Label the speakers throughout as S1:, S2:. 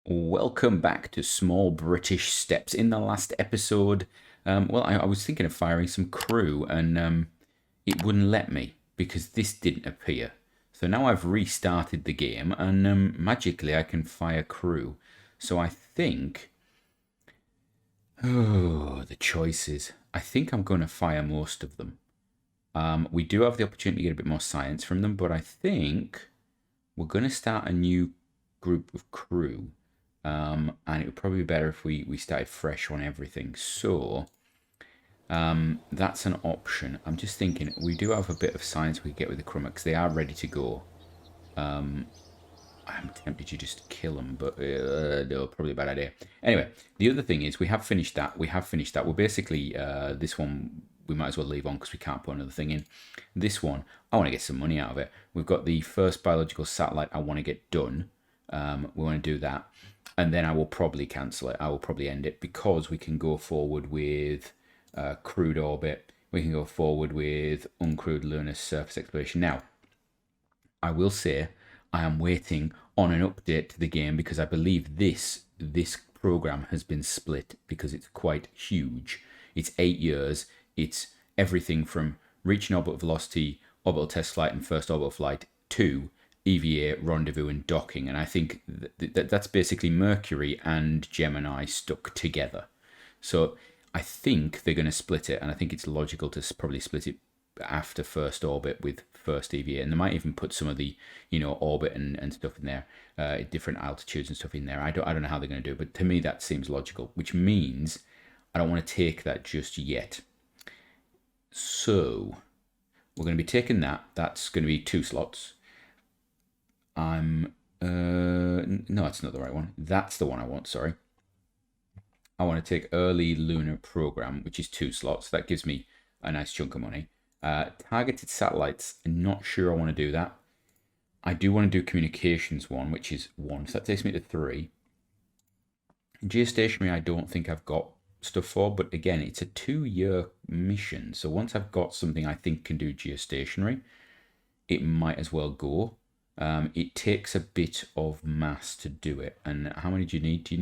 S1: Welcome back to Small British Steps. In the last episode, I was thinking of firing some crew and it wouldn't let me because this didn't appear. So now I've restarted the game and magically I can fire crew. So I think, oh, the choices. I think I'm going to fire most of them. We do have the opportunity to get a bit more science from them, but I think we're going to start a new group of crew. And it would probably be better if we started fresh on everything. So that's an option. I'm just thinking we do have a bit of science we could get with the Crummocks. They are ready to go. I'm tempted to just kill them, but no, probably a bad idea. Anyway, the other thing is we have finished that. We're basically, this one we might as well leave on because we can't put another thing in. This one, I want to get some money out of it. We've got the first biological satellite I want to get done. We want to do that. And then I will probably cancel it. I will probably end it because we can go forward with crewed orbit. We can go forward with uncrewed lunar surface exploration. Now, I will say I am waiting on an update to the game because I believe this program has been split because it's quite huge. It's 8 years. It's everything from reaching orbital velocity, orbital test flight, and first orbital flight to EVA, rendezvous, and docking. And I think that's basically Mercury and Gemini stuck together. So I think they're going to split it, and I think it's logical to probably split it after first orbit with first EVA, and they might even put some of the orbit and stuff in there, different altitudes and stuff in there. I don't know how they're going to do it, but to me that seems logical, which means I don't want to take that just yet. So we're going to be taking that. That's going to be 2 slots. No, it's not the right one. That's the one I want, sorry. I want to take early lunar program, which is 2 slots. That gives me a nice chunk of money. Targeted satellites, I'm not sure I want to do that. I do want to do communications one, which is 1, so that takes me to 3. Geostationary I don't think I've got stuff for, but again, it's a 2-year mission, so once I've got something I think can do geostationary, it might as well go. It takes a bit of mass to do it. And how many do you need? Do you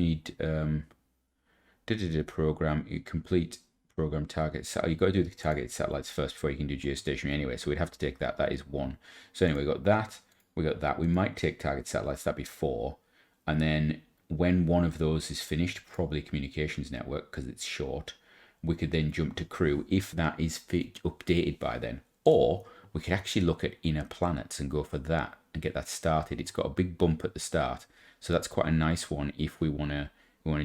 S1: need program? You complete program targets. So you've got to do the targeted satellites first before you can do geostationary anyway. So we'd have to take that. That is 1. So anyway, we got that. We got that. We might take target satellites. That'd be 4. And then when one of those is finished, probably communications network because it's short, we could then jump to crew if that is updated by then. Or we could actually look at inner planets and go for that and get that started. It's got a big bump at the start, so that's quite a nice one if we want to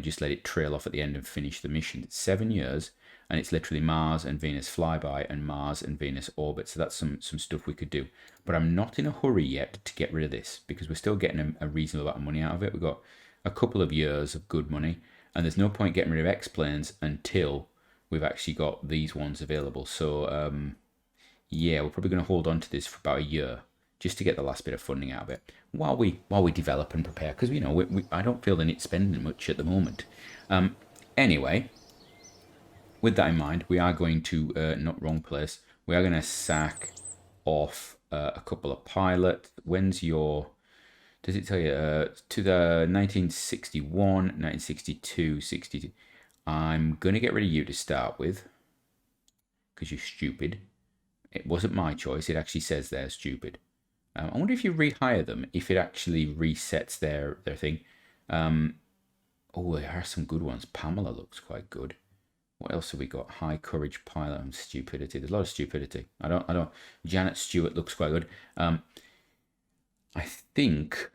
S1: just let it trail off at the end and finish the mission. It's 7 years, and it's literally Mars and Venus flyby and Mars and Venus orbit, so that's some stuff we could do. But I'm not in a hurry yet to get rid of this because we're still getting a reasonable amount of money out of it. We've got a couple of years of good money, and there's no point getting rid of X-planes until we've actually got these ones available. So yeah, we're probably going to hold on to this for about a year just to get the last bit of funding out of it while we develop and prepare, because I don't feel the need spending much at the moment. Anyway, with that in mind, we are going to not wrong place. We are going to sack off a couple of pilots. When's your? Does it tell you to the 1961, 1962, 62? I'm going to get rid of you to start with because you're stupid. It wasn't my choice. It actually says they're stupid. I wonder if you rehire them, if it actually resets their thing. Oh, there are some good ones. Pamela looks quite good. What else have we got? High courage pilot and stupidity. There's a lot of stupidity. I don't. Janet Stewart looks quite good. I think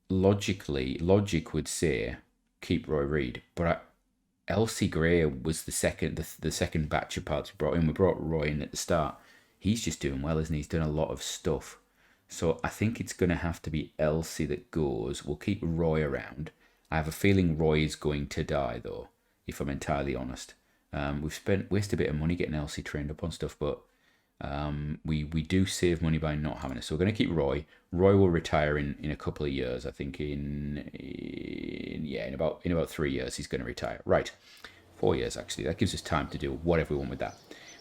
S1: logic would say keep Roy Reid, but Elsie Gray was the second batch of pilots we brought in. We brought Roy in at the start. He's just doing well, isn't he? He's done a lot of stuff. So I think it's going to have to be Elsie that goes. We'll keep Roy around. I have a feeling Roy is going to die, though, if I'm entirely honest. We've wasted a bit of money getting Elsie trained up on stuff, but we do save money by not having it. So we're going to keep Roy. Roy will retire in a couple of years. I think in about 3 years he's going to retire. Right, 4 years actually. That gives us time to do whatever we want with that.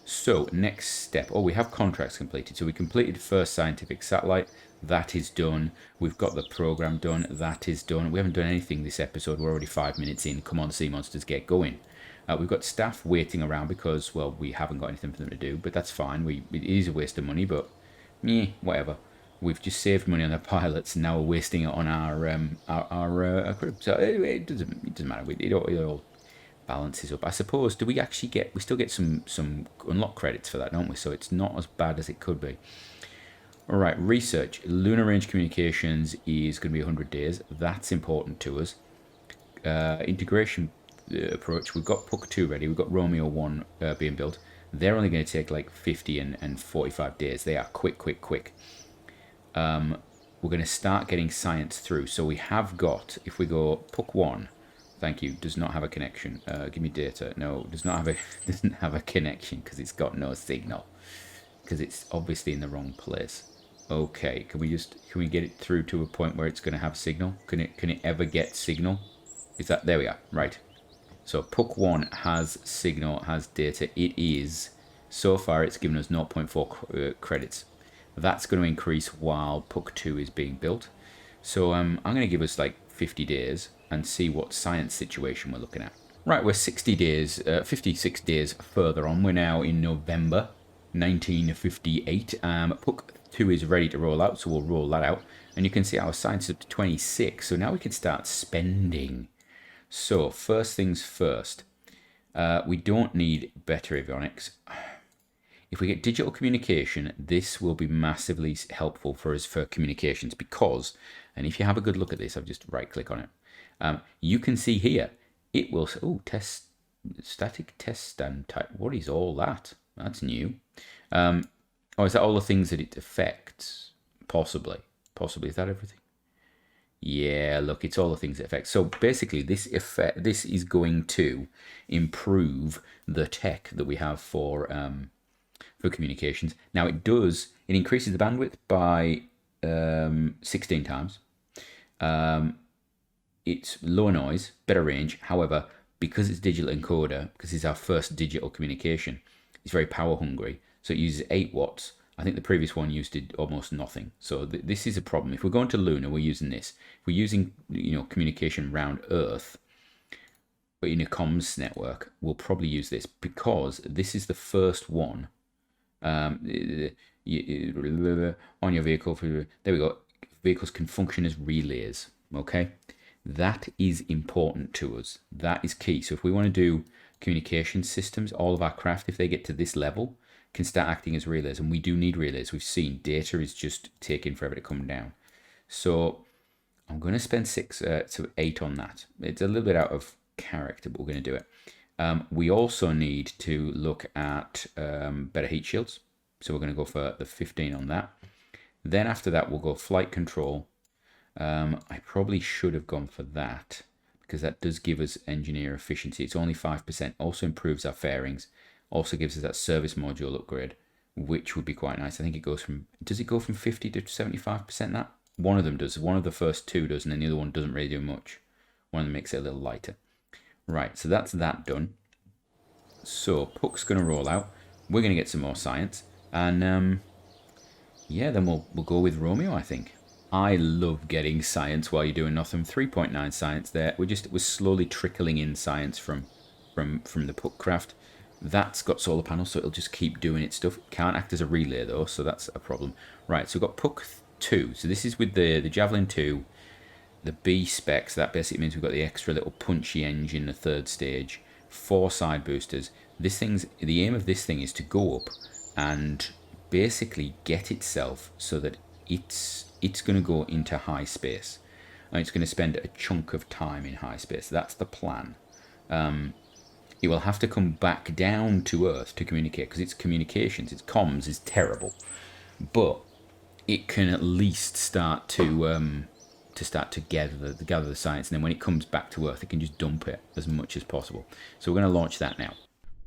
S1: So next step, we have contracts completed. So we completed first scientific satellite. That is done. We've got the program done. That is done. We haven't done anything this episode. We're already 5 minutes in. Come on, sea monsters, get going. We've got staff waiting around because, well, we haven't got anything for them to do, but that's fine. It is a waste of money, but whatever. We've just saved money on the pilots, and now we're wasting it on our crew. So it doesn't matter. It all balances up. I suppose. Do we actually we still get some unlock credits for that, don't we? So it's not as bad as it could be. All right, research. Lunar range communications is going to be 100 days. That's important to us. Integration approach. We've got Puck 2 ready. We've got Romeo 1 being built. They're only going to take like 50 and 45 days. They are quick. We're going to start getting science through. So we have got, if we go Puck 1, thank you, does not have a connection. Give me data. No, doesn't have a connection because it's got no signal. Because it's obviously in the wrong place. Okay, can we get it through to a point where it's going to have signal? Can it ever get signal? Is that, there we are, right. So Puck 1 has signal, has data. It is, so far it's given us 0.4 credits. That's going to increase while Puck 2 is being built. So I'm going to give us like 50 days and see what science situation we're looking at. Right, we're 60 days, 56 days further on. We're now in November 1958. Puck 2 is ready to roll out, so we'll roll that out. And you can see our science is up to 26, so now we can start spending. So, first things first, we don't need better avionics. If we get digital communication, this will be massively helpful for us for communications because, and if you have a good look at this, I've just right-click on it. You can see here, it will say, static test stand type. What is all that? That's new. Is that all the things that it affects? Possibly. Is that everything? Yeah, look, it's all the things it affects. So basically, this is going to improve the tech that we have for communications. Now it increases the bandwidth by 16 times. It's lower noise, better range. However, because it's digital encoder, because it's our first digital communication, it's very power hungry. So it uses 8 watts. I think the previous one used almost nothing. So this is a problem. If we're going to Lunar, we're using this. If we're using communication around Earth, but in a comms network, we'll probably use this because this is the first one on your vehicle. There we go. Vehicles can function as relays. Okay, that is important to us. That is key. So if we want to do communication systems, all of our craft, if they get to this level, can start acting as relays, and we do need relays. We've seen data is just taking forever to come down. So I'm going to spend 6 to 8 on that. It's a little bit out of character, but we're going to do it. We also need to look at better heat shields. So we're going to go for the 15 on that. Then after that, we'll go flight control. I probably should have gone for that because that does give us engineer efficiency. It's only 5%. Also improves our fairings. Also gives us that service module upgrade, which would be quite nice. I think it goes from, does it go from 50 to 75% that? One of them does. One of the first 2 does, and then the other one doesn't really do much. One of them makes it a little lighter. Right, so that's that done. So Puck's going to roll out. We're going to get some more science. And yeah, then we'll go with Romeo, I think. I love getting science while you're doing nothing. 3.9 science there. We're slowly trickling in science from the Puck craft. That's got solar panels, so it'll just keep doing its stuff. It can't act as a relay, though, so that's a problem. Right, so we've got Puck 2. So this is with the Javelin 2, the B specs. That basically means we've got the extra little punchy engine, the 3rd stage, 4 side boosters. The aim of this thing is to go up and basically get itself so that it's going to go into high space. And it's going to spend a chunk of time in high space. That's the plan. It will have to come back down to Earth to communicate because its communications, its comms is terrible. But it can at least start to gather the science, and then when it comes back to Earth, it can just dump it as much as possible. So we're going to launch that now.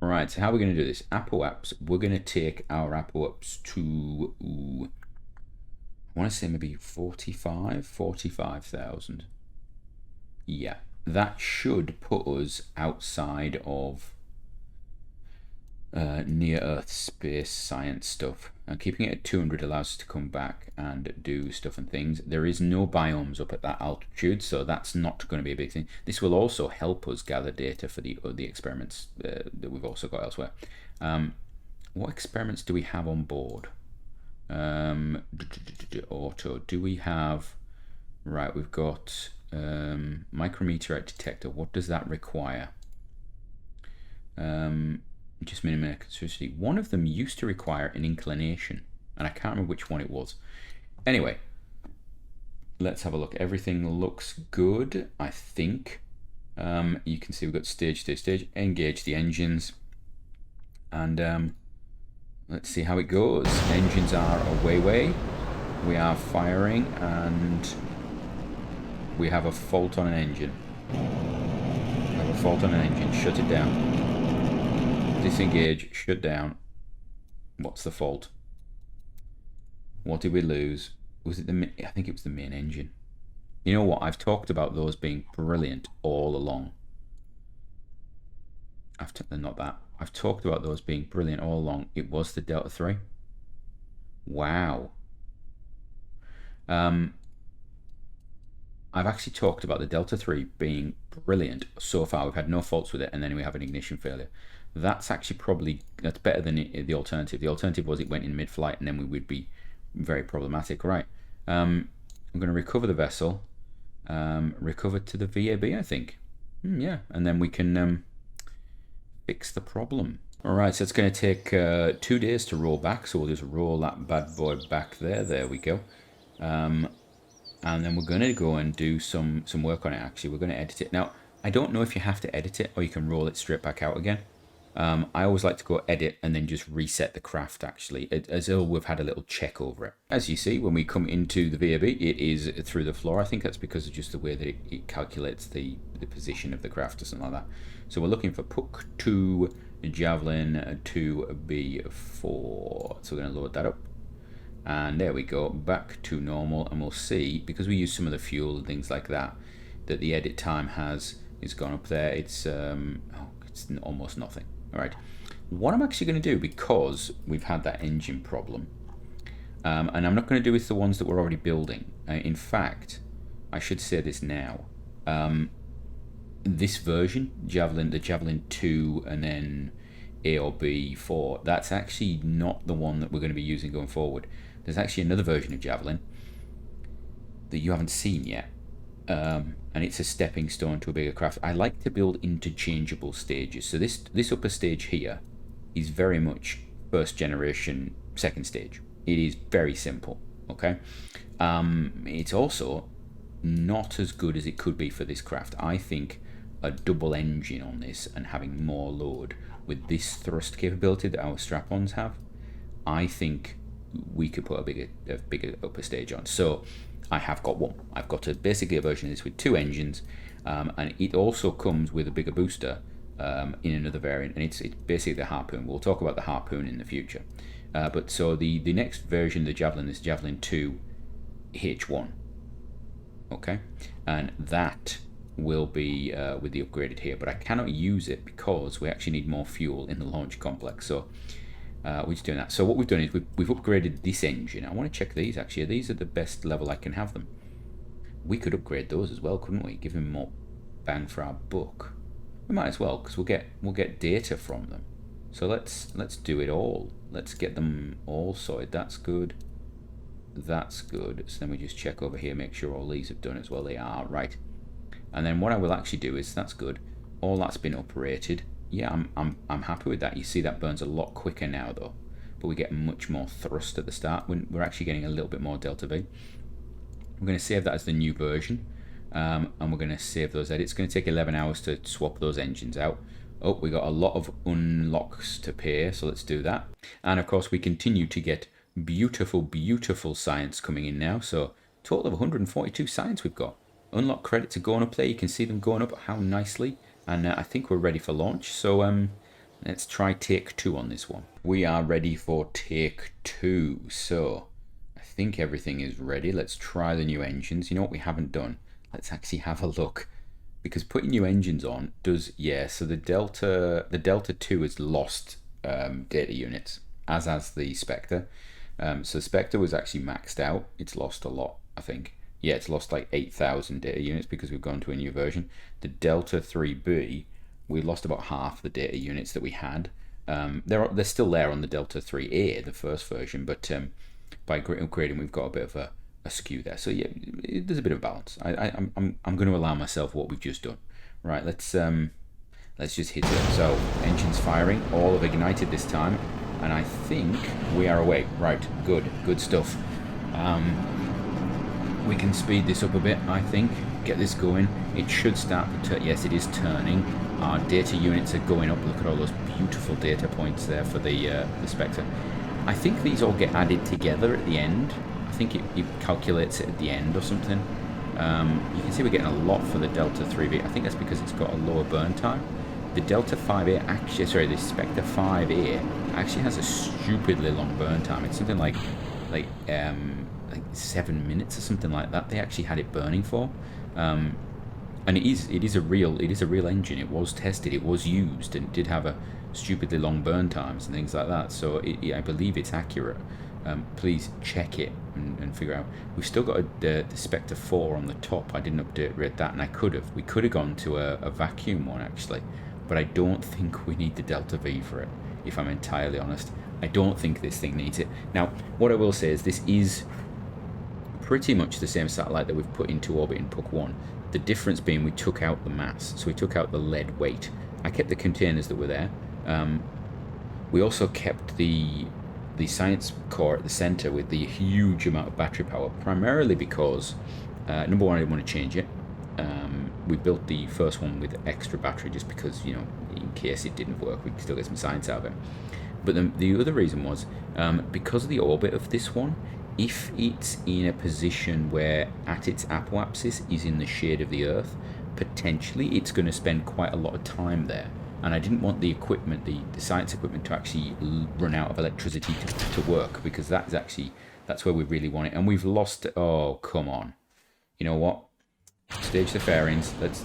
S1: All right, so how are we going to do this? ApoApps, we're going to take our ApoApps to, I want to say maybe 45,000. Yeah. That should put us outside of near Earth space science stuff. Keeping it at 200 allows us to come back and do stuff and things. There is no biomes up at that altitude, so that's not going to be a big thing. This will also help us gather data for the experiments that we've also got elsewhere. What experiments do we have on board? Auto. Do we have... Right, we've got micrometeorite detector. What does that require? Just minimum eccentricity. One of them used to require an inclination, and I can't remember which one it was. Anyway, let's have a look. Everything looks good, I think. You can see we've got stage. Engage the engines, and let's see how it goes. Engines are away. We are firing, and we have a fault on an engine. Shut it down. Disengage, shut down. What's the fault? What did we lose? Was it the... I think it was the main engine. You know what? I've talked about those being brilliant all along. Not that. I've talked about those being brilliant all along. It was the Delta 3. Wow. I've actually talked about the Delta 3 being brilliant so far. We've had no faults with it, and then we have an ignition failure. That's actually probably... That's better than the alternative. The alternative was it went in mid-flight, and then we would be very problematic. Right. I'm going to recover the vessel. Recover to the VAB, I think. Yeah, and then we can fix the problem. All right, so it's going to take 2 days to roll back, so we'll just roll that bad boy back there. There we go. And then we're going to go and do some work on it, actually. We're going to edit it. Now, I don't know if you have to edit it or you can roll it straight back out again. I always like to go edit and then just reset the craft, actually, as though we've had a little check over it. As you see, when we come into the VAB, it is through the floor. I think that's because of just the way that it calculates the position of the craft or something like that. So we're looking for Puck 2, Javelin 2B4. So we're going to load that up. And there we go, back to normal, and we'll see, because we use some of the fuel and things like that, that the edit time is gone up there. It's almost nothing. All right, what I'm actually going to do, because we've had that engine problem, and I'm not going to do with the ones that we're already building. In fact, I should say this now. This version, the Javelin 2 and then A or B4, that's actually not the one that we're going to be using going forward. There's actually another version of Javelin that you haven't seen yet, and it's a stepping stone to a bigger craft. I like to build interchangeable stages. So this upper stage here is very much first generation, second stage. It is very simple, okay? It's also not as good as it could be for this craft. I think a double engine on this and having more load with this thrust capability that our strap-ons have, I think we could put a bigger upper stage on. So I have got one. I've got basically a version of this with 2 engines, and it also comes with a bigger booster in another variant, and it's basically the Harpoon. We'll talk about the Harpoon in the future. But so the next version of the Javelin is Javelin 2 H1. Okay, and that will be with the upgraded here, but I cannot use it because we actually need more fuel in the launch complex. So we're just doing that. So what we've done is we've upgraded this engine. I want to check these actually. These are the best level I can have them. We could upgrade those as well, couldn't we? Give them more bang for our buck. We might as well, because we'll get data from them. So let's do it all. Let's get them all sorted. That's good. That's good. So then we just check over here, make sure all these have done as well. They are right. And then what I will actually do is, that's good. All that's been operated. Yeah, I'm happy with that. You see that burns a lot quicker now though, but we get much more thrust at the start. We're actually getting a little bit more delta V. We're going to save that as the new version, and we're going to save those edits. It's going to take 11 hours to swap those engines out. Oh, we got a lot of unlocks to pay, so let's do that. And of course we continue to get beautiful science coming in now. So total of 142 science we've got. Unlock credits are going up there. You can see them going up how nicely. And I think we're ready for launch. So let's try take 2 on this one. We are ready for take 2. So I think everything is ready. Let's try the new engines. You know what we haven't done? Let's actually have a look. Because putting new engines on does, yeah, so the Delta 2 has lost data units, as has the Spectre. So Spectre was actually maxed out. It's lost a lot, I think. Yeah, it's lost like 8,000 data units because we've gone to a new version. The Delta 3B, we lost about half the data units that we had. They're still there on the Delta 3A, the first version, but by upgrading, we've got a bit of a skew there. So yeah, there's a bit of balance. I'm going to allow myself what we've just done. Right, let's just hit it. So engines firing, all have ignited this time, and I think we are away. Right, good stuff. We can speed this up a bit, I think. Get this going. It should start to turn. Yes, it is turning. Our data units are going up. Look at all those beautiful data points there for the Spectre. I think these all get added together at the end. I think it calculates it at the end or something. You can see we're getting a lot for the Delta 3B. I think that's because it's got a lower burn time. The Delta 5A actually, sorry, the Spectre 5A actually has a stupidly long burn time. It's something like 7 minutes or something like that. They actually had it burning for, and it is a real engine. It was tested, it was used, and it did have a stupidly long burn times and things like that. So I believe it's accurate. Please check it and figure out. We've still got the Spectre 4 on the top. I didn't update that, and we could have gone to a vacuum one actually, but I don't think we need the Delta V for it, if I'm entirely honest. I don't think this thing needs it. Now, what I will say is this is pretty much the same satellite that we've put into orbit in Puck 1. The difference being we took out the mass, so we took out the lead weight. I kept the containers that were there. We also kept the science core at the center with the huge amount of battery power, primarily because, number one, I didn't want to change it. We built the first one with extra battery just because, you know, in case it didn't work, we could still get some science out of it. But the other reason was, because of the orbit of this one, if it's in a position where at its apoapsis is in the shade of the Earth, potentially it's going to spend quite a lot of time there. And I didn't want the equipment, the science equipment, to actually run out of electricity to work, because that's where we really want it. And we've lost. Oh, come on! You know what? Stage the fairings. Let's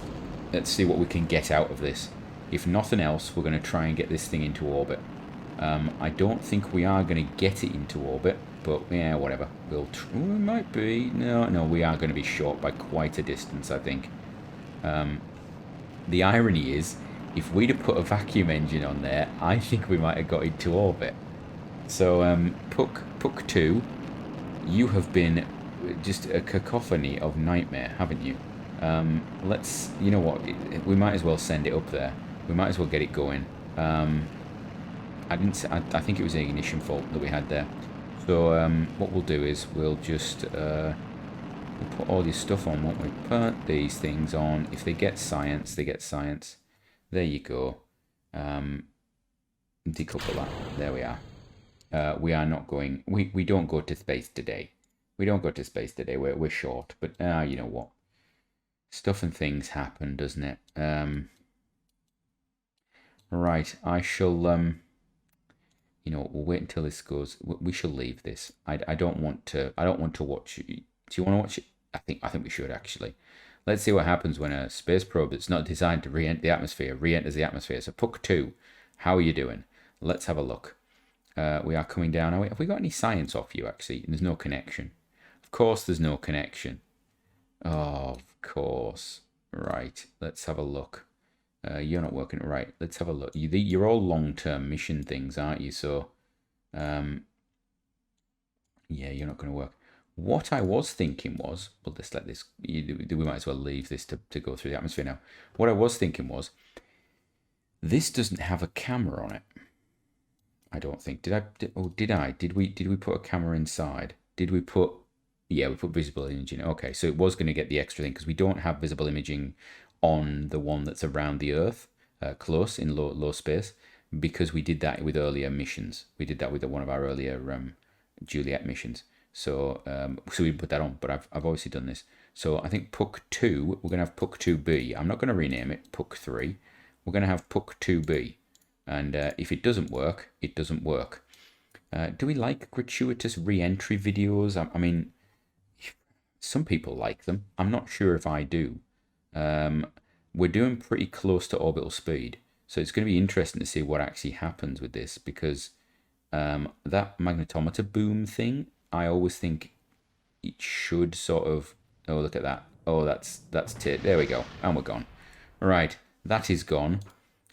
S1: see what we can get out of this. If nothing else, we're going to try and get this thing into orbit. I don't think we are going to get it into orbit, but yeah, whatever. We might be. No, we are going to be short by quite a distance, I think. The irony is, if we'd have put a vacuum engine on there, I think we might have got into orbit. So, Puck 2, you have been just a cacophony of nightmare, haven't you? You know what, we might as well send it up there. We might as well get it going. I think it was an ignition fault that we had there. So, what we'll do is we'll just we'll put all this stuff on, won't we? Put these things on. If they get science, they get science. There you go. Decouple that. There we are. We are not going. We don't go to space today. We don't go to space today. We're short. But you know what? Stuff and things happen, doesn't it? Right. I shall. You know, we'll wait until this goes. We shall leave this. I don't want to. I don't want to watch it. Do you want to watch it? I think we should actually. Let's see what happens when a space probe that's not designed to re-enter the atmosphere re-enters the atmosphere. So Puck 2, how are you doing? Let's have a look. We are coming down. Have we got any science off you, actually? There's no connection. Of course there's no connection. Oh, of course. Right, let's have a look. You're not working right. Let's have a look. You're all long-term mission things, aren't you? So, yeah, you're not going to work. What I was thinking was, well, let's let this, we might as well leave this to go through the atmosphere now. What I was thinking was, this doesn't have a camera on it. I don't think. Did we put a camera inside? Did we put, yeah, we put visible imaging. Okay, so it was going to get the extra thing, because we don't have visible imaging on the one that's around the Earth, close in low space, because we did that with earlier missions. We did that with one of our earlier Juliet missions. So we put that on, but I've obviously done this. So I think Puck 2, we're going to have Puck 2B. I'm not going to rename it Puck 3. We're going to have Puck 2B. And if it doesn't work, it doesn't work. Do we like gratuitous re-entry videos? I mean, some people like them. I'm not sure if I do. We're doing pretty close to orbital speed. So it's going to be interesting to see what actually happens with this, because that magnetometer boom thing, I always think it should sort of... Oh, look at that. Oh, that's it. There we go. And we're gone. Right, that is gone.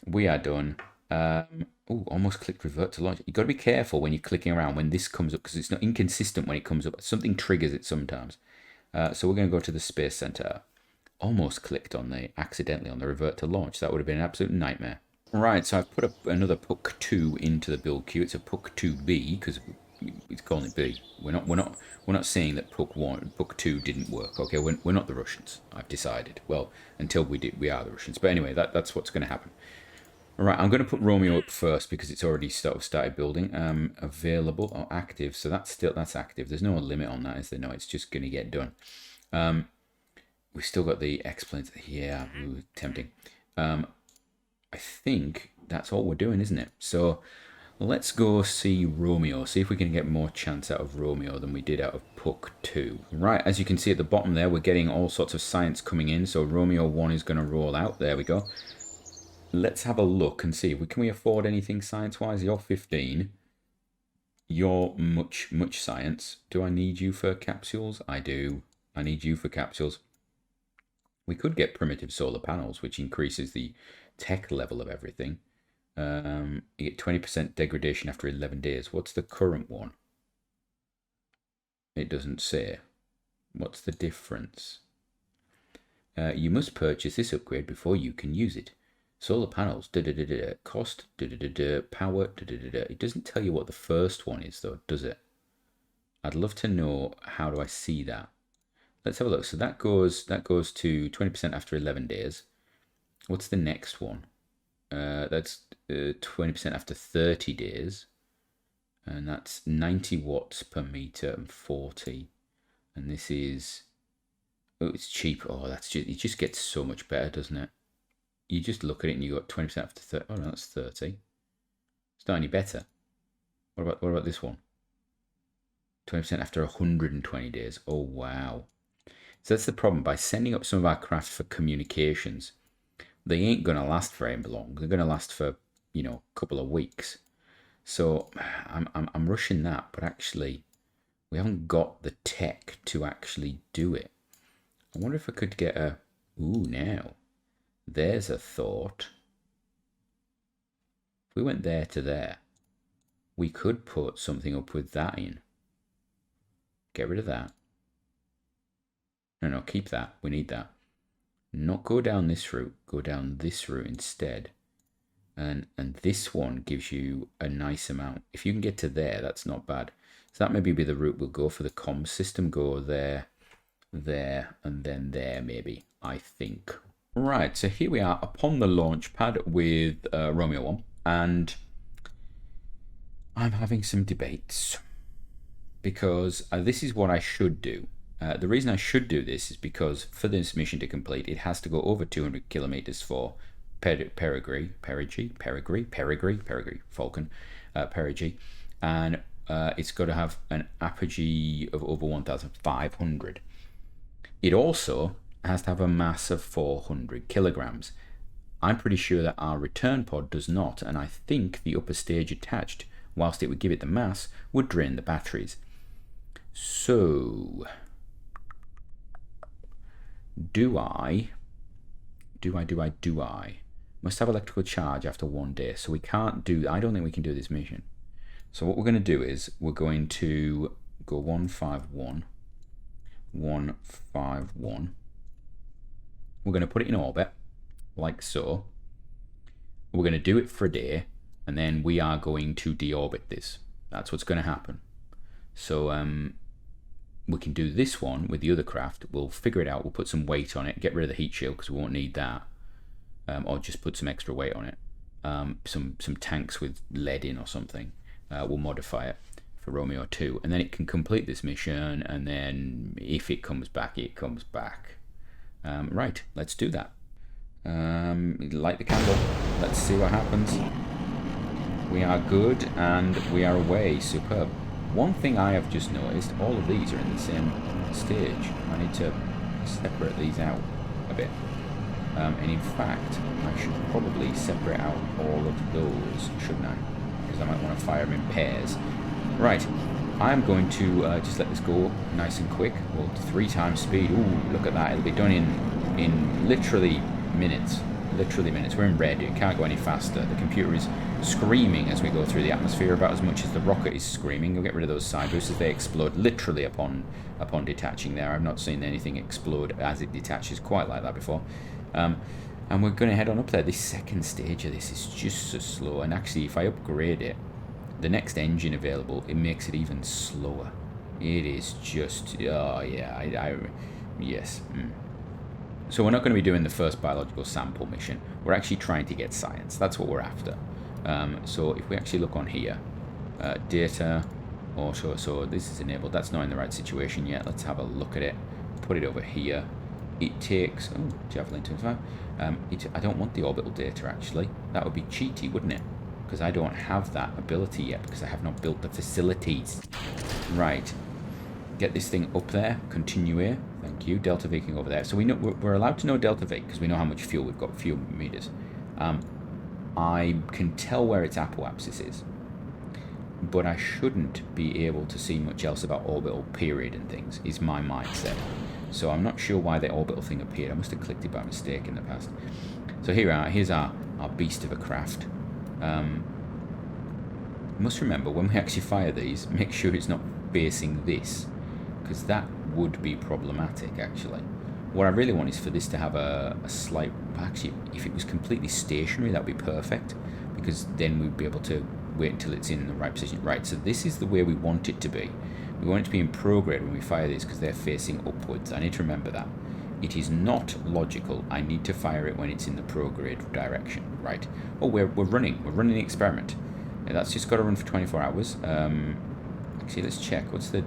S1: We are done. Oh, almost clicked revert to launch. You've got to be careful when you're clicking around when this comes up, because it's not inconsistent when it comes up. Something triggers it sometimes. So we're going to go to the Space Center. Almost clicked on accidentally on the revert to launch. That would have been an absolute nightmare. Right, so I've put another Puck 2 into the build queue. It's a Puck 2B because it's calling it B. We're not saying that Puck 2 didn't work. Okay, we're not the Russians. I've decided. Well, until we are the Russians. But anyway, that's what's going to happen. All right, I'm going to put Romeo up first because it's already started building. Available or active, so that's active. There's no limit on that, is there? No, it's just going to get done. We've still got the X-planes. Yeah, ooh, tempting. I think that's all we're doing, isn't it? So let's go see Romeo. See if we can get more chance out of Romeo than we did out of Puck 2. Right, as you can see at the bottom there, we're getting all sorts of science coming in. So Romeo 1 is going to roll out. There we go. Let's have a look and see. Can we afford anything science-wise? You're 15. You're much science. Do I need you for capsules? I do. I need you for capsules. We could get primitive solar panels, which increases the tech level of everything. You get 20% degradation after 11 days. What's the current one? It doesn't say. What's the difference? You must purchase this upgrade before you can use it. Solar panels, cost, power, It doesn't tell you what the first one is, though, does it? I'd love to know, how do I see that? Let's have a look. So that goes to 20% after 11 days. What's the next one? That's 20% after 30 days. And that's 90 watts per meter and 40. And this is... Oh, it's cheap. Oh, it just gets so much better, doesn't it? You just look at it and you got 20% after 30. Oh, no, that's 30. It's not any better. What about this one? 20% after 120 days. Oh, wow. So that's the problem. By sending up some of our craft for communications, they ain't going to last very long. They're going to last for, a couple of weeks. So I'm rushing that, but actually, we haven't got the tech to actually do it. I wonder if I could get a... Ooh, now. There's a thought. If we went there to there, we could put something up with that in. Get rid of that. No, keep that. We need that. Not go down this route. Go down this route instead. And this one gives you a nice amount. If you can get to there, that's not bad. So that maybe be the route we'll go for the comms system. Go there, there, and then there maybe, I think. Right, so here we are upon the launch pad with Romeo 1. And I'm having some debates. Because this is what I should do. The reason I should do this is because for this mission to complete, it has to go over 200 kilometers for perigee, Falcon, perigee, and it's got to have an apogee of over 1,500. It also has to have a mass of 400 kilograms. I'm pretty sure that our return pod does not, and I think the upper stage attached, whilst it would give it the mass, would drain the batteries. So... Do I? Must have electrical charge after 1 day. So we can't do... I don't think we can do this mission. So what we're going to do is we're going to go 151. 151. We're going to put it in orbit, like so. We're going to do it for a day, and then we are going to deorbit this. That's what's going to happen. So we can do this one with the other craft. We'll figure it out. We'll put some weight on it. Get rid of the heat shield because we won't need that. Or just put some extra weight on it. Some tanks with lead in or something. We'll modify it for Romeo 2. And then it can complete this mission. And then if it comes back, it comes back. Right, let's do that. Light the candle. Let's see what happens. We are good and we are away. Superb. One thing I have just noticed, all of these are in the same stage. I need to separate these out a bit. And in fact, I should probably separate out all of those, shouldn't I? Because I might want to fire them in pairs. Right, I'm going to just let this go nice and quick. Well, 3 times speed. Ooh, look at that. It'll be done in literally minutes. Literally minutes. We're in red. It can't go any faster. The computer is screaming as we go through the atmosphere about as much as the rocket is screaming. We'll get rid of those side boosters. They explode literally upon detaching there. I've not seen anything explode as it detaches quite like that before. And we're going to head on up there. This second stage of this is just so slow. And actually, if I upgrade it, the next engine available, it makes it even slower. It is just, oh yeah, yes. So we're not going to be doing the first biological sample mission. We're actually trying to get science. That's what we're after. So if we actually look on here, data, auto, so this is enabled. That's not in the right situation yet. Let's have a look at it. Put it over here. It takes, oh, Javelin 25. I don't want the orbital data actually. That would be cheaty, wouldn't it? Because I don't have that ability yet because I have not built the facilities. Right. Get this thing up there. Continue here. Thank you. Delta V can go over there. So we know we're allowed to know Delta V because we know how much fuel we've got. Fuel meters. I can tell where its apoapsis is, but I shouldn't be able to see much else about orbital period and things. Is my mindset. So I'm not sure why the orbital thing appeared. I must have clicked it by mistake in the past. So here's our beast of a craft. You must remember when we actually fire these, make sure it's not facing this, because that would be problematic actually. What I really want is for this to have a slight, actually if it was completely stationary that would be perfect, because then we'd be able to wait until it's in the right position. Right, so this is the way we want it to be. We want it to be in prograde when we fire these because they're facing upwards. I need to remember that. It is not logical. I need to fire it when it's in the prograde direction. Right. Oh, we're running. We're running the experiment. And that's just got to run for 24 hours. Actually, let's check. What's the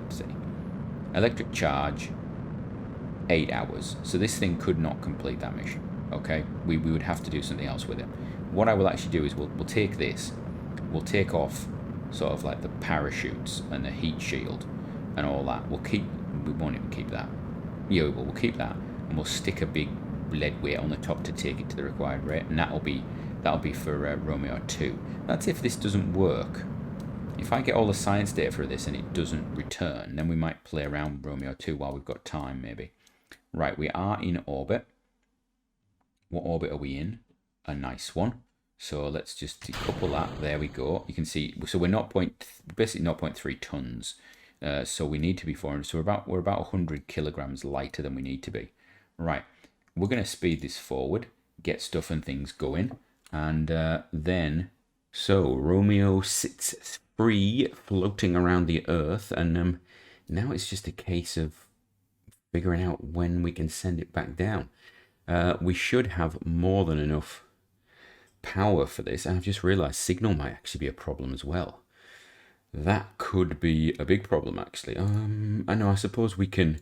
S1: electric charge? 8 hours. So this thing could not complete that mission. Okay. We would have to do something else with it. What I will actually do is we'll take this. We'll take off sort of like the parachutes and the heat shield and all that. We won't even keep that. Yeah, we'll keep that. And we'll stick a big lead weight on the top to take it to the required rate, and that'll be for Romeo 2. That's if this doesn't work. If I get all the science data for this and it doesn't return, then we might play around with Romeo 2 while we've got time, maybe. Right, we are in orbit. What orbit are we in? A nice one. So let's just decouple that. There we go. You can see, so we're basically 0.3 tons. So we need to be 400. So we're about 100 kilograms lighter than we need to be. Right. We're going to speed this forward, get stuff and things going, and then, so Romeo sits free, floating around the Earth, and now it's just a case of figuring out when we can send it back down. We should have more than enough power for this, and I've just realized signal might actually be a problem as well. That could be a big problem actually. I know, I suppose we can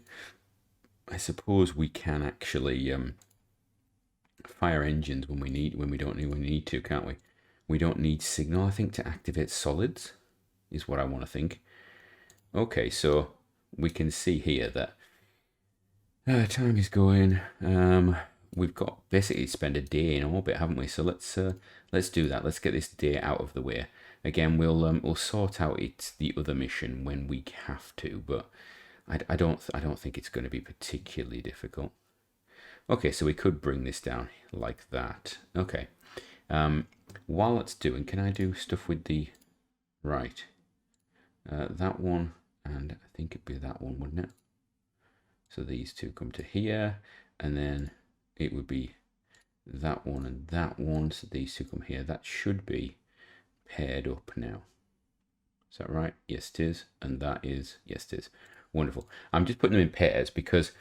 S1: actually fire engines when we need to, can't we? We don't need signal, I think, to activate solids is what I want to think. Okay, so we can see here that time is going. We've got basically spend a day in orbit, haven't we? So let's do that. Let's get this day out of the way. Again, we'll sort out the other mission when we have to, but I don't think it's going to be particularly difficult. Okay, so we could bring this down like that. Okay. While it's doing, can I do stuff with the right? That one, and I think it'd be that one, wouldn't it? So these two come to here, and then it would be that one and that one. So these two come here. That should be paired up now. Is that right? Yes, it is. And that is, yes, it is. Wonderful. I'm just putting them in pairs because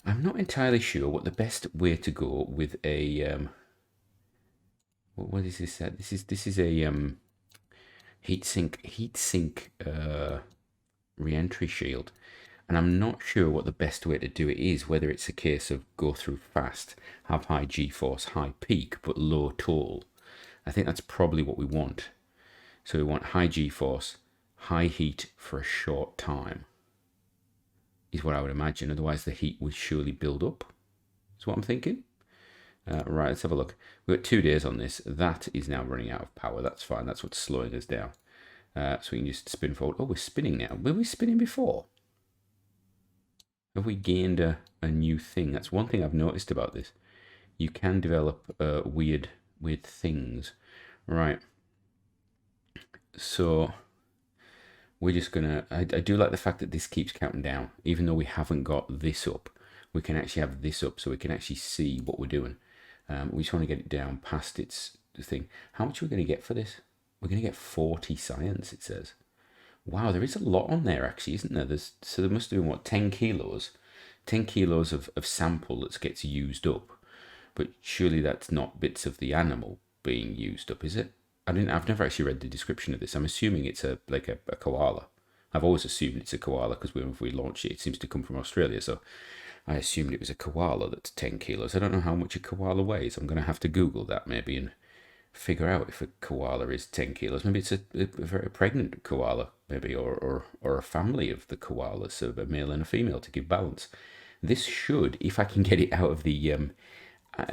S1: I'm not entirely sure what the best way to go with a what is this? This is a heat sink reentry shield, and I'm not sure what the best way to do it is. Whether it's a case of go through fast, have high G-force, high peak, but low toll. I think that's probably what we want. So we want high G-force, high heat for a short time, is what I would imagine. Otherwise the heat would surely build up, is what I'm thinking. Right, let's have a look. We've got 2 days on this. That is now running out of power. That's fine. That's what's slowing us down. So we can just spin forward. Oh, we're spinning now. Were we spinning before? Have we gained a new thing? That's one thing I've noticed about this. You can develop weird things. Right. So we're just gonna, I do like the fact that this keeps counting down. Even though we haven't got this up, we can actually have this up so we can actually see what we're doing. We just want to get it down past its thing. How much are we going to get for this? We're going to get 40 science, it says. Wow, there is a lot on there actually, isn't there? So there must have been, what, 10 kilos? 10 kilos of sample that gets used up. But surely that's not bits of the animal being used up, is it? I've never actually read the description of this. I'm assuming it's like a koala. I've always assumed it's a koala because when we launched it, it seems to come from Australia. So I assumed it was a koala that's 10 kilos. I don't know how much a koala weighs. I'm going to have to Google that maybe and figure out if a koala is 10 kilos. Maybe it's a very pregnant koala, maybe, or a family of the koalas, so a male and a female to give balance. This should, if I can get it out of the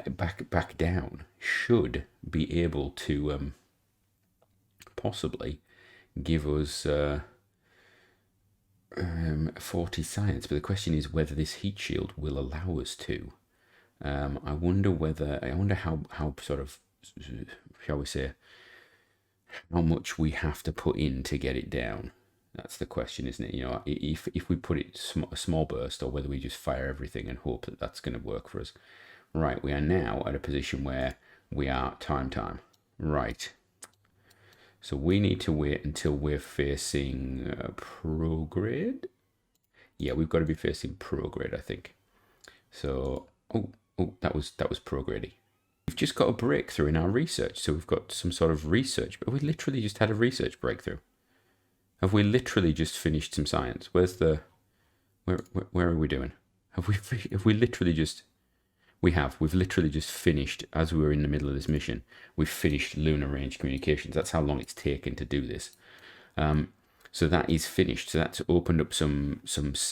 S1: back down, should be able to possibly give us 40 science. But the question is whether this heat shield will allow us to. I wonder how sort of, shall we say, how much we have to put in to get it down. That's the question, isn't it? You know, if we put it a small burst, or whether we just fire everything and hope that that's going to work for us. Right, we are now at a position where we are time. Right. So we need to wait until we're facing prograde. Yeah, we've got to be facing prograde, I think. So, oh, that was progrady. We've just got a breakthrough in our research. So we've got some sort of research, but we literally just had a research breakthrough. Have we literally just finished some science? Where's the, where are we doing? Have we literally just, we've literally just finished, as we were in the middle of this mission, we've finished lunar range communications. That's how long it's taken to do this. So that is finished. So that's opened up some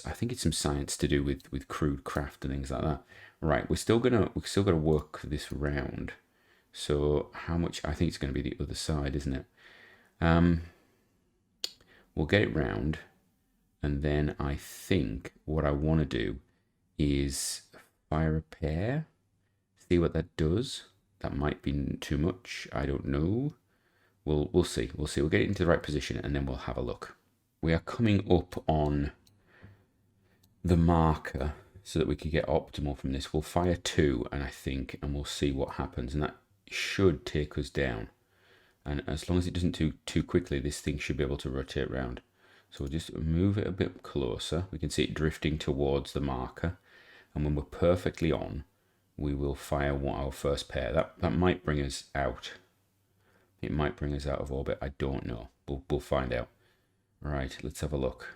S1: I think it's some science to do with crude craft and things like that. Right, we're still gonna work this round. So how much? I think it's gonna be the other side, isn't it? We'll get it round, and then I think what I want to do is fire a pair. See what that does. That might be too much. I don't know. We'll see. We'll see. We'll get it into the right position, and then we'll have a look. We are coming up on the marker so that we can get optimal from this. We'll fire 2, and I think, and we'll see what happens, and that should take us down. And as long as it doesn't do too quickly, this thing should be able to rotate around. So we'll just move it a bit closer. We can see it drifting towards the marker. And when we're perfectly on, we will fire our first pair. That might bring us out. It might bring us out of orbit. I don't know. We'll find out. Right, let's have a look.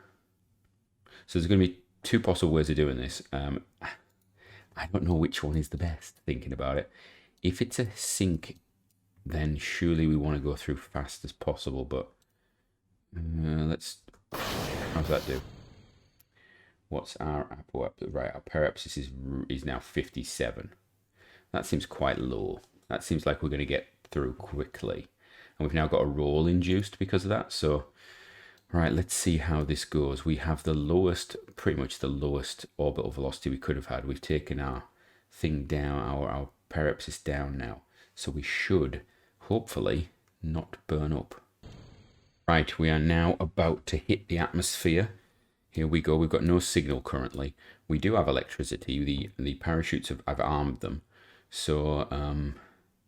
S1: So there's going to be 2 possible ways of doing this. I don't know which one is the best, thinking about it. If it's a sync, then surely we want to go through fast as possible, but let's, how's that do? What's our apoapsis? Right, our periapsis is now 57. That seems quite low. That seems like we're going to get through quickly. And we've now got a roll induced because of that. So, right, let's see how this goes. We have the lowest, pretty much the lowest orbital velocity we could have had. We've taken our thing down, our periapsis down now. So we should, hopefully, not burn up. Right, we are now about to hit the atmosphere. Here we go. We've got no signal currently. We do have electricity. The parachutes I've armed them. So,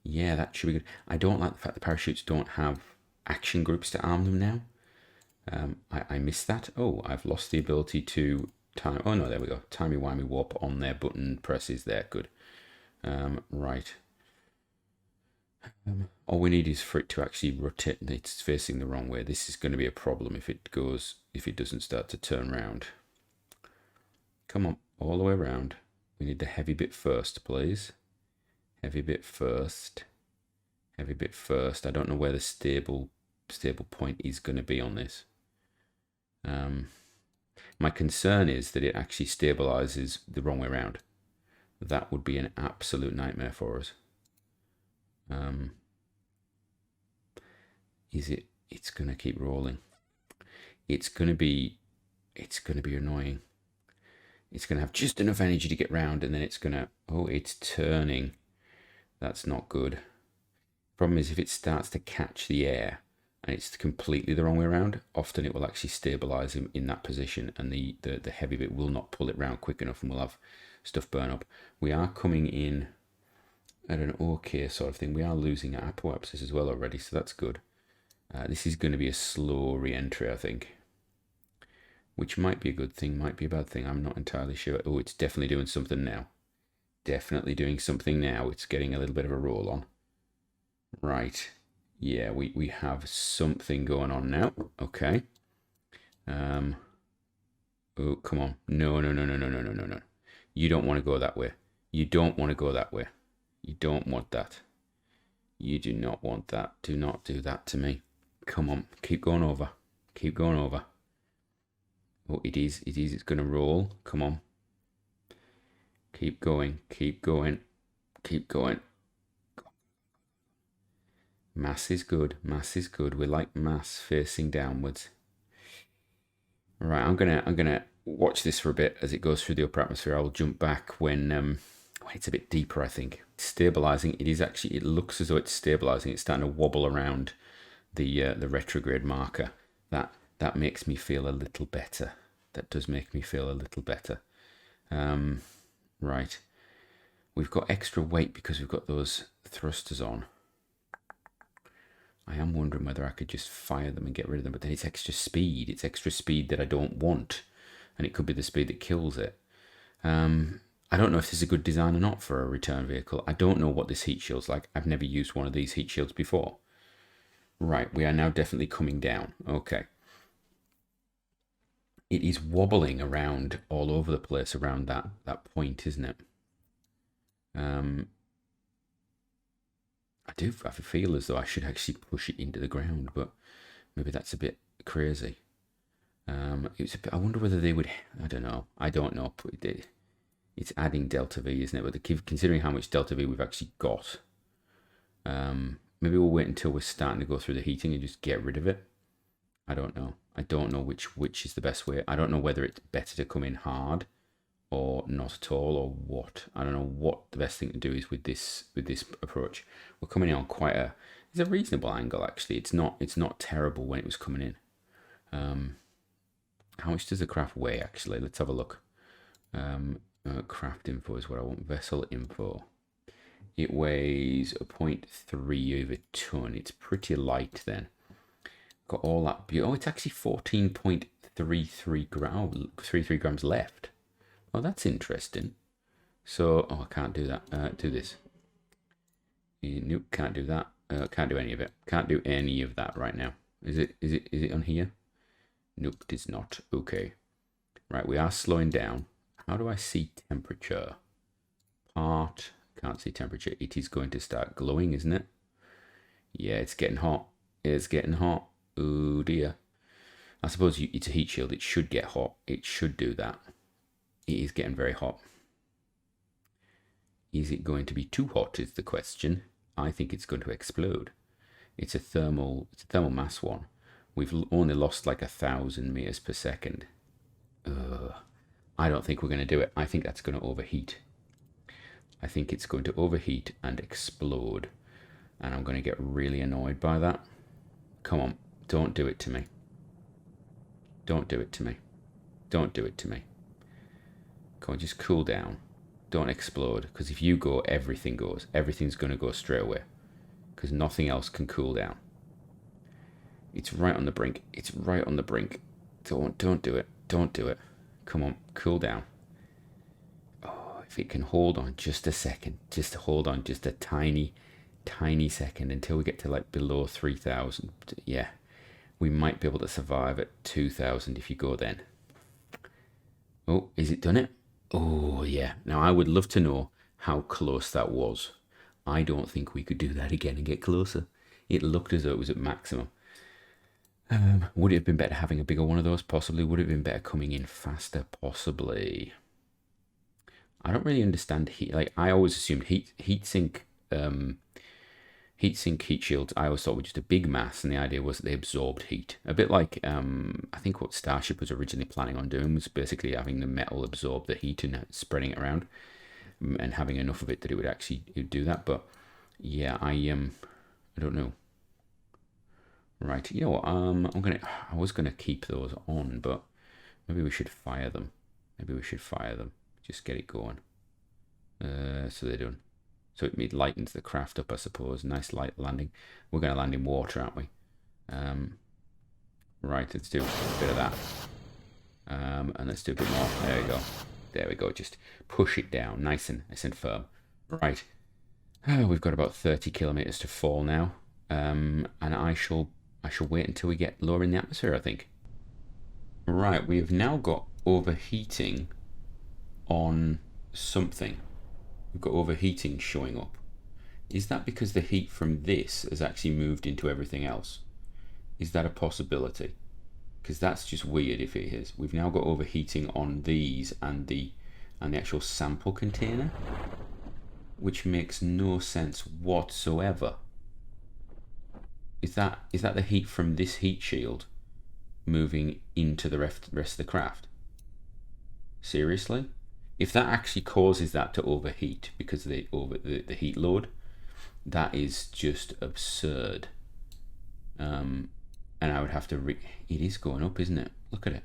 S1: yeah, that should be good. I don't like the fact the parachutes don't have action groups to arm them now. I missed that. Oh, I've lost the ability to time. Oh, no, there we go. Timey-wimey warp on their button presses there. Good. Right. All we need is for it to actually rotate. It's facing the wrong way. This is going to be a problem if it doesn't start to turn around. Come on, all the way around. We need the heavy bit first, please. Heavy bit first. Heavy bit first. I don't know where the stable point is going to be on this. My concern is that it actually stabilizes the wrong way around. that would be an absolute nightmare for us. It's going to keep rolling. It's going to be annoying. It's going to have just enough energy to get round, and then it's going to, oh, it's turning. That's not good. Problem is, if it starts to catch the air and it's completely the wrong way around, often it will actually stabilize in that position, and the heavy bit will not pull it round quick enough, and we'll have stuff burn up. We are coming in at an okay sort of thing. We are losing our apoapsis as well already, so that's good. This is going to be a slow re-entry, I think, which might be a good thing, might be a bad thing. I'm not entirely sure. Oh, it's definitely doing something now. Definitely doing something now. It's getting a little bit of a roll on. Right. Yeah, we have something going on now. Okay. Oh, come on. No. You don't want to go that way. You don't want to go that way. You don't want that. You do not want that. Do not do that to me. Come on. Keep going over. Keep going over. Oh, it is. It's going to roll. Come on. Keep going. Keep going. Keep going. Mass is good. Mass is good. We like mass facing downwards. Right, I'm gonna watch this for a bit as it goes through the upper atmosphere. I will jump back when it's a bit deeper, I think. It's stabilizing. It is actually, it looks as though it's stabilizing. It's starting to wobble around the retrograde marker. That makes me feel a little better. That does make me feel a little better. Right. We've got extra weight because we've got those thrusters on. I am wondering whether I could just fire them and get rid of them, but then it's extra speed. It's extra speed that I don't want, and it could be the speed that kills it. I don't know if this is a good design or not for a return vehicle. I don't know what this heat shield's like. I've never used one of these heat shields before. Right, we are now definitely coming down. Okay. It is wobbling around all over the place around that point, isn't it? I do have a feel as though I should actually push it into the ground, but maybe that's a bit crazy. I wonder whether they would. I don't know. It's adding delta V, isn't it? But considering how much delta V we've actually got, maybe we'll wait until we're starting to go through the heating and just get rid of it. I don't know. I don't know which is the best way. I don't know whether it's better to come in hard or not at all, or what. I don't know what the best thing to do is with this approach. We're coming in on it's a reasonable angle actually. It's not terrible when it was coming in. How much does the craft weigh actually? Let's have a look. Craft info is what I want. Vessel info. It weighs 0.3 of a ton. It's pretty light then. Got all that. Oh, it's actually 14.33 grams. 33 grams left. Oh, that's interesting. So, I can't do that. Do this. Nope, can't do that. Can't do any of it. Can't do any of that right now. Is it on here? Nope, it is not. Okay. Right, we are slowing down. How do I see temperature? Part. Can't see temperature. It is going to start glowing, isn't it? Yeah, it's getting hot. It's getting hot. Oh dear. I suppose it's a heat shield. It should get hot. It should do that. It is getting very hot. Is it going to be too hot is the question. I think it's going to explode. It's a thermal mass one. We've only lost like 1,000 meters per second. I don't think we're going to do it. I think that's going to overheat. I think it's going to overheat and explode. And I'm going to get really annoyed by that. Come on, don't do it to me. Don't do it to me. Don't do it to me. Come on, just cool down. Don't explode, because if you go, everything goes. Everything's going to go straight away, because nothing else can cool down. It's right on the brink. It's right on the brink. Don't do it. Don't do it. Come on, cool down. Oh, if it can hold on just a second, just hold on just a tiny second until we get to like below 3,000. Yeah, we might be able to survive at 2,000 if you go then. Oh, is it done it? Oh, yeah. Now, I would love to know how close that was. I don't think we could do that again and get closer. It looked as though it was at maximum. Would it have been better having a bigger one of those? Possibly. Would it have been better coming in faster? Possibly. I don't really understand heat. Like, I always assumed heat sink heat shields, I always thought were just a big mass, and the idea was that they absorbed heat. A bit like, I think what Starship was originally planning on doing was basically having the metal absorb the heat and spreading it around, and having enough of it that it would actually do that. But yeah, I don't know. Right, you know what? I was gonna keep those on, but maybe we should fire them. Just get it going. So they're done. So it lightens the craft up, I suppose. Nice light landing. We're going to land in water, aren't we? Right, let's do a bit of that. And let's do a bit more. There we go. There we go. Just push it down, nice and firm. Right. We've got about 30 kilometers to fall now. And I shall wait until we get lower in the atmosphere, I think. Right, we have now got overheating on something. We've got overheating showing up. Is that because the heat from this has actually moved into everything else? Is that a possibility? Because that's just weird if it is. We've now got overheating on these and the actual sample container, which makes no sense whatsoever. Is that the heat from this heat shield moving into the rest of the craft? Seriously? If that actually causes that to overheat because of the heat load, that is just absurd. And I would have to it is going up, isn't it? Look at it.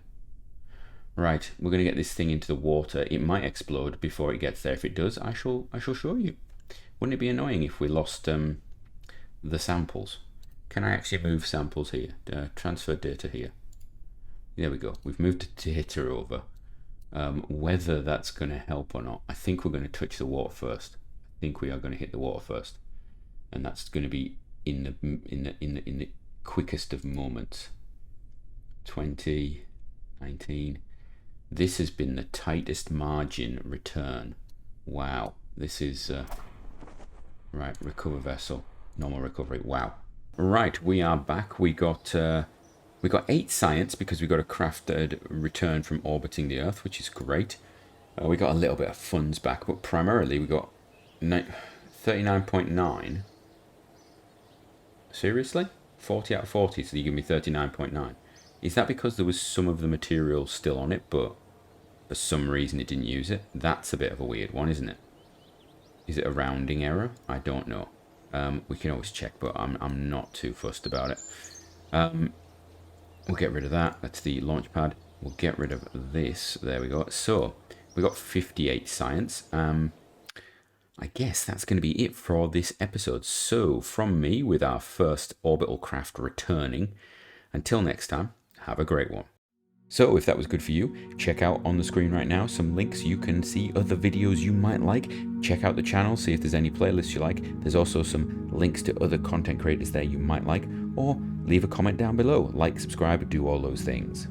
S1: Right, we're going to get this thing into the water. It might explode before it gets there. If it does, I shall show you. Wouldn't it be annoying if we lost the samples? Can I actually move samples here? Transfer data here. There we go. We've moved the data over. Whether that's going to help or not, I think we're going to touch the water first. I think we are going to hit the water first, and that's going to be in the quickest of moments. 20, 19. This has been the tightest margin return. Wow, this is right. Recover vessel, normal recovery. Wow. Right, we are back. We got 8 science because we got a crafted return from orbiting the Earth, which is great. We got a little bit of funds back, but primarily we got 39.9. Seriously? 40 out of 40, so you give me 39.9. Is that because there was some of the material still on it, but for some reason it didn't use it? That's a bit of a weird one, isn't it? Is it a rounding error? I don't know. We can always check, but I'm not too fussed about it. We'll get rid of that. That's the launch pad. We'll get rid of this. There we go. So we got 58 science. I guess that's going to be it for this episode. So from me, with our first orbital craft returning, until next time, have a great one. So if that was good for you, check out on the screen right now some links. You can see other videos you might like. Check out the channel, see if there's any playlists you like. There's also some links to other content creators there you might like. Or leave a comment down below. Like, subscribe, do all those things.